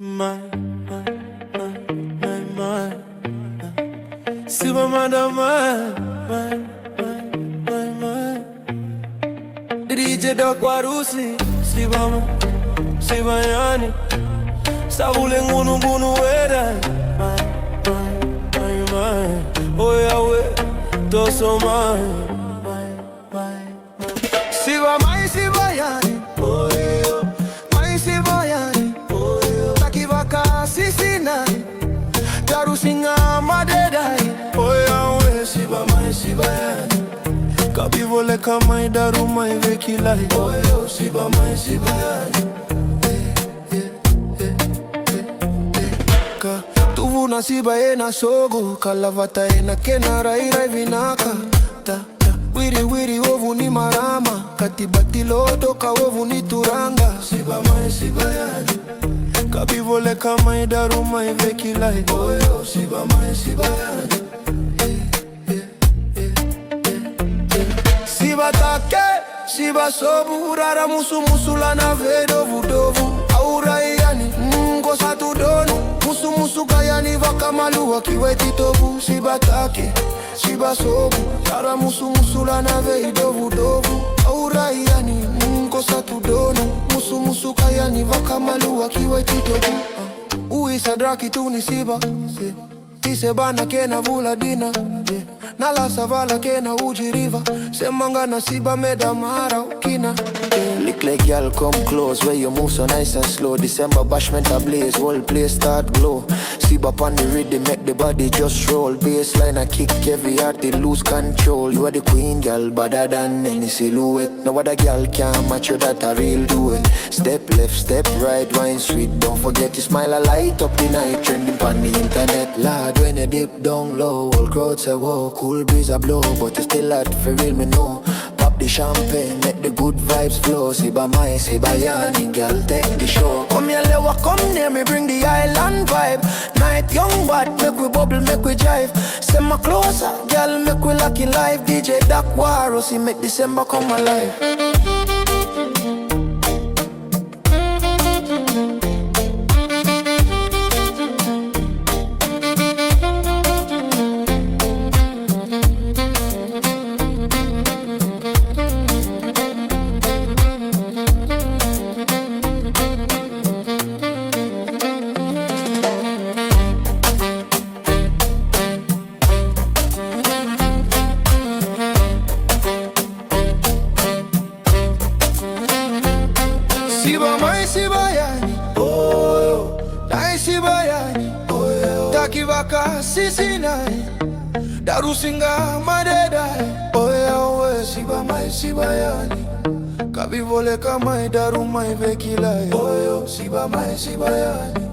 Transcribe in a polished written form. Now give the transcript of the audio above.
My, Siba Mai, my. DJ Doc Warusi, Siba Mai, Siba Yani. Sabule ngunu weda. My. Oh Yahweh, Toso Mai. Siba Mai, Siba Yani. Oh yo, Mai Siba Yani. Oh yo, Takivaka Sisina. Darusinga madedai. Oh Yahweh, Siba Mai, Siba Yani. Kabivole kama daru mai vekilai. Oh yo, Siba Mai, Siba Yani. Tuvuna Siba ena sogo, kalavata ena kena rai vinaka. Wiri ovu ni marama, katibati lodo ka ovu ni turanga. Siba Mai, Siba Yani. Kabivole kama daru mai vekilai. Oh yo, Siba Mai, Siba Yani. Siba take, Siba sobu, rara musu la na vedovu. Aura yani, ngosa tudonu. Musu kayani vakamalu wakiweti tovu. Siba take, Siba sobu, rara musu la na vedovu. Aura yani, ngosa tudonu. Musu kayani vakamalu wakiweti tovu. Uisa draki tu ni Siba. Tisebana kena vula dina. Nala savala kena uji river. Semanga na Siba meda mara ukina. Lick like y'all come close, where you move so nice and slow. December bashment a blaze, whole place start glow. Siba pon the rhythm, make the body just roll. Bassline a kick, every heart they lose control. You are the queen, girl, better than any silhouette. No other girl can match you, that a real do it. Step left, step right, wine sweet. Don't forget to smile, a light up the night. Trending pon the internet. Lord, when you dip down low, all crowds say whoa. Cool breeze a blow, but you still hot for real, me know. Pop the champagne, make the good vibes flow. Siba Mai, Siba Yani, girl, take the show. Come here, lewa, come near me, bring the island vibe. Night young bad, make we bubble, make we jive. Semba closer, girl, make we lock in live. DJ Doc Warusi, make December come alive. Siba Mai, Siba Yani. Oh yo, Nai Siba Yani. Oh yo, Takivaka Sisinai. Darusinga madedai. Oh Yahweh, Siba Mai, Siba Yani. Kabivole kama daru mai vekilai. Oh yo, Siba Mai, Siba Yani.